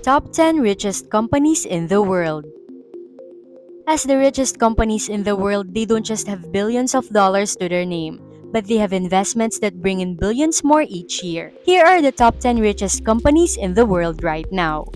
Top 10 Richest Companies in the World. As the richest companies in the world, they don't just have billions of dollars to their name, but they have investments that bring in billions more each year. Here are the top 10 richest companies in the world right now.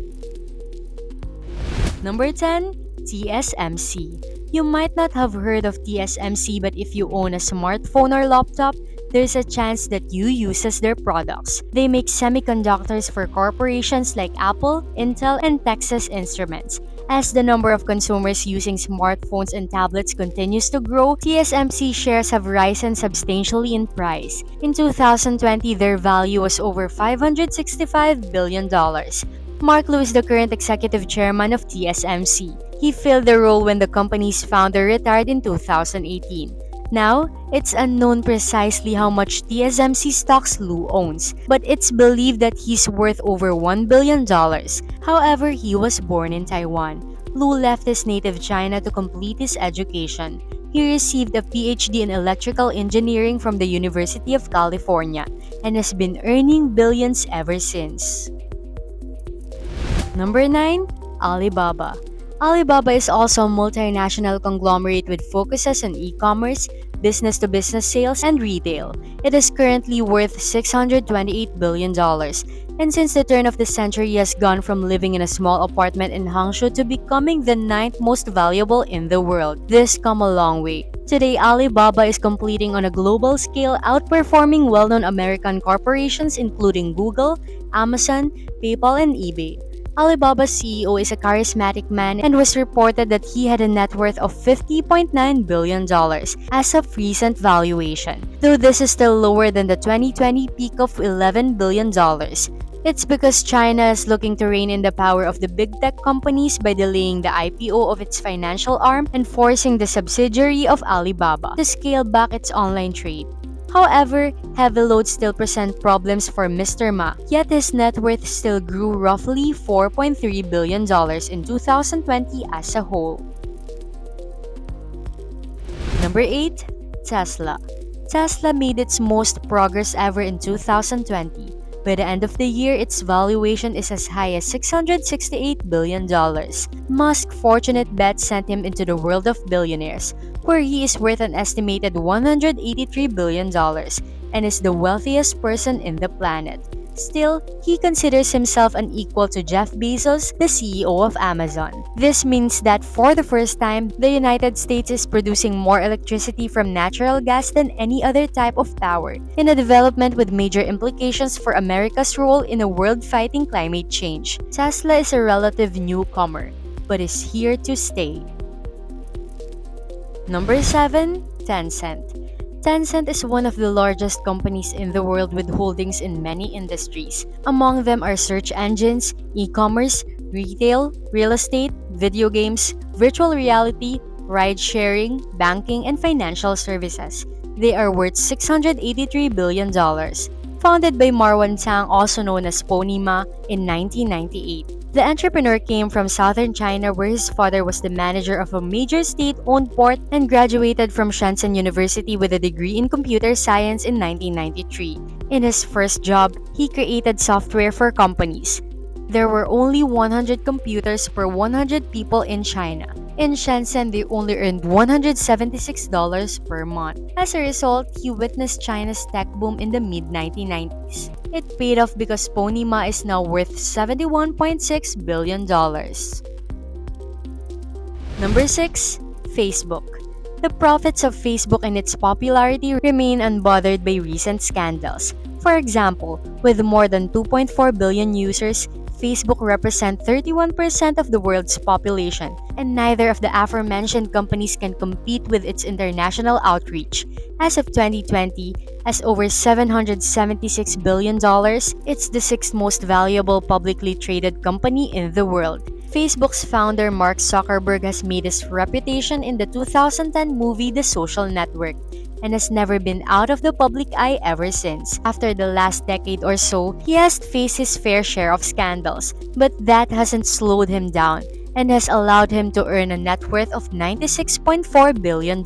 Number 10, TSMC. You might not have heard of TSMC, but if you own a smartphone or laptop, there's a chance that you uses their products. They make semiconductors for corporations like Apple, Intel, and Texas Instruments. As the number of consumers using smartphones and tablets continues to grow, TSMC shares have risen substantially in price. In 2020, their value was over $565 billion. Mark Liu is the current executive chairman of TSMC. He filled the role when the company's founder retired in 2018. Now, it's unknown precisely how much TSMC stocks Liu owns, but it's believed that he's worth over $1 billion. However, he was born in Taiwan. Liu left his native China to complete his education. He received a PhD in electrical engineering from the University of California and has been earning billions ever since. Number 9, Alibaba. Alibaba is also a multinational conglomerate with focuses on e-commerce, business-to-business sales, and retail. It is currently worth $628 billion, and since the turn of the century has gone from living in a small apartment in Hangzhou to becoming the ninth most valuable in the world. This come a long way. Today, Alibaba is competing on a global scale, outperforming well-known American corporations including Google, Amazon, PayPal, and eBay. Alibaba's CEO is a charismatic man and was reported that he had a net worth of $50.9 billion as of recent valuation, though this is still lower than the 2020 peak of $11 billion. It's because China is looking to rein in the power of the big tech companies by delaying the IPO of its financial arm and forcing the subsidiary of Alibaba to scale back its online trade. However, heavy loads still present problems for Mr. Ma, yet his net worth still grew roughly $4.3 billion in 2020 as a whole. Number 8, Tesla. Tesla made its most progress ever in 2020. By the end of the year, its valuation is as high as $668 billion. Musk's fortunate bet sent him into the world of billionaires, where he is worth an estimated $183 billion and is the wealthiest person in the planet. Still, he considers himself an equal to Jeff Bezos, the CEO of Amazon. This means that for the first time, the United States is producing more electricity from natural gas than any other type of power, in a development with major implications for America's role in the world fighting climate change. Tesla is a relative newcomer, but is here to stay. Number 7, Tencent. Tencent is one of the largest companies in the world with holdings in many industries. Among them are search engines, e-commerce, retail, real estate, video games, virtual reality, ride-sharing, banking, and financial services. They are worth $683 billion. Founded by Marwan Tang, also known as Pony Ma, in 1998. The entrepreneur came from southern China where his father was the manager of a major state-owned port and graduated from Shenzhen University with a degree in computer science in 1993. In his first job, he created software for companies. There were only 100 computers per 100 people in China. In Shenzhen, they only earned $176 per month. As a result, he witnessed China's tech boom in the mid-1990s. It paid off because Pony Ma is now worth $71.6 billion. Number 6, Facebook. The profits of Facebook and its popularity remain unbothered by recent scandals. For example, with more than 2.4 billion users, Facebook represents 31% of the world's population, and neither of the aforementioned companies can compete with its international outreach. As of 2020, as over $776 billion, it's the sixth most valuable publicly traded company in the world. Facebook's founder Mark Zuckerberg has made his reputation in the 2010 movie The Social Network and has never been out of the public eye ever since. After the last decade or so, he has faced his fair share of scandals, but that hasn't slowed him down and has allowed him to earn a net worth of $96.4 billion.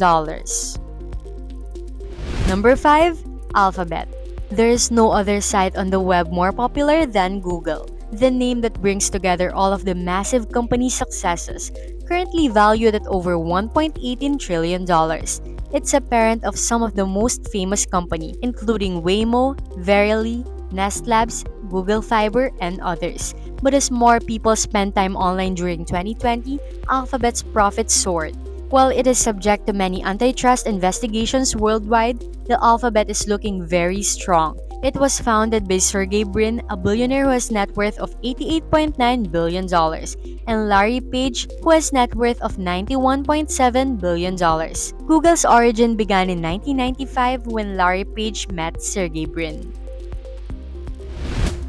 Number 5, Alphabet. There is no other site on the web more popular than Google. the name that brings together all of the massive company successes, currently valued at over $1.18 trillion. It's a parent of some of the most famous companies, including Waymo, Verily, Nest Labs, Google Fiber, and others. But as more people spend time online during 2020, Alphabet's profits soared. While it is subject to many antitrust investigations worldwide, the Alphabet is looking very strong. It was founded by Sergey Brin, a billionaire who has net worth of $88.9 billion, dollars, and Larry Page, who has net worth of $91.7 billion. Dollars. Google's origin began in 1995 when Larry Page met Sergey Brin.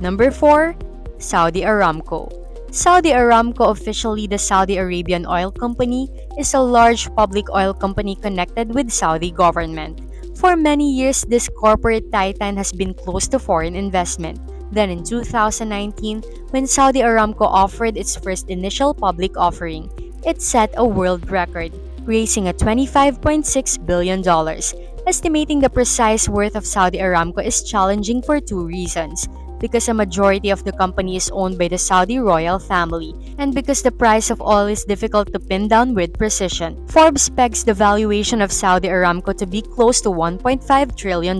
Number 4. Saudi Aramco. Saudi Aramco, officially the Saudi Arabian Oil Company, is a large public oil company connected with Saudi government. For many years, this corporate titan has been close to foreign investment. Then in 2019, when Saudi Aramco offered its first initial public offering, it set a world record, raising a $25.6 billion. Dollars. Estimating the precise worth of Saudi Aramco is challenging for two reasons: because a majority of the company is owned by the Saudi royal family, and because the price of oil is difficult to pin down with precision. Forbes pegs the valuation of Saudi Aramco to be close to $1.5 trillion,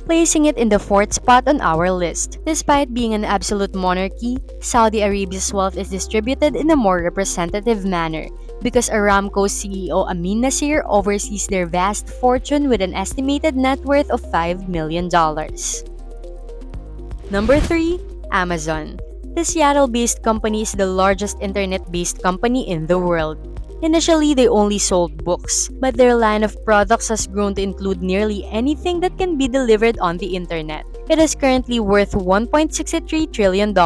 placing it in the fourth spot on our list. Despite being an absolute monarchy, Saudi Arabia's wealth is distributed in a more representative manner, because Aramco's CEO Amin Nasir oversees their vast fortune with an estimated net worth of $5 million. Number 3. Amazon. The Seattle-based company is the largest internet-based company in the world. Initially, they only sold books, but their line of products has grown to include nearly anything that can be delivered on the internet. It is currently worth $1.63 trillion,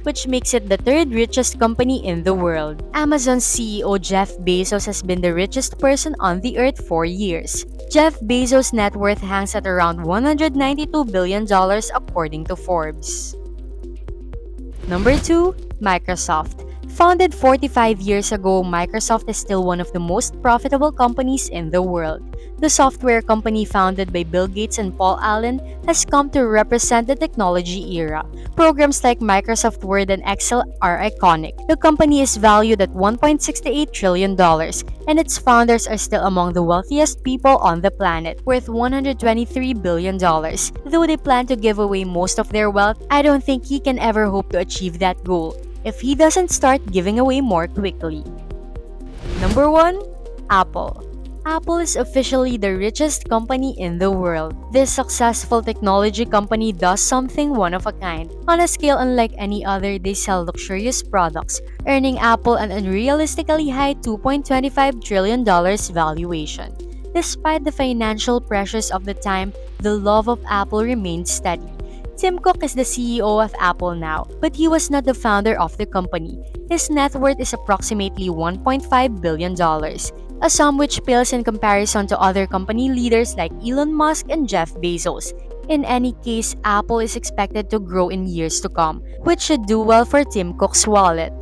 which makes it the third richest company in the world. Amazon's CEO Jeff Bezos has been the richest person on the earth for years. Jeff Bezos' net worth hangs at around $192 billion according to Forbes. Number 2. Microsoft. Founded 45 years ago, Microsoft is still one of the most profitable companies in the world. The software company founded by Bill Gates and Paul Allen has come to represent the technology era. Programs like Microsoft Word and Excel are iconic. The company is valued at $1.68 trillion, and its founders are still among the wealthiest people on the planet, worth $123 billion. Though they plan to give away most of their wealth, I don't think he can ever hope to achieve that goal if he doesn't start giving away more quickly. Number 1. Apple. Apple is officially the richest company in the world. This successful technology company does something one of a kind. On a scale unlike any other, they sell luxurious products, earning Apple an unrealistically high $2.25 trillion valuation. Despite the financial pressures of the time, the love of Apple remained steady. Tim Cook is the CEO of Apple now, but he was not the founder of the company. His net worth is approximately $1.5 billion, a sum which pales in comparison to other company leaders like Elon Musk and Jeff Bezos. In any case, Apple is expected to grow in years to come, which should do well for Tim Cook's wallet.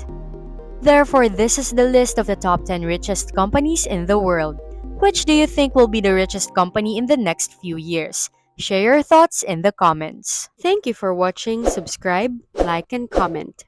Therefore, this is the list of the top 10 richest companies in the world. Which do you think will be the richest company in the next few years? Share your thoughts in the comments. Thank you for watching. Subscribe, like, and comment.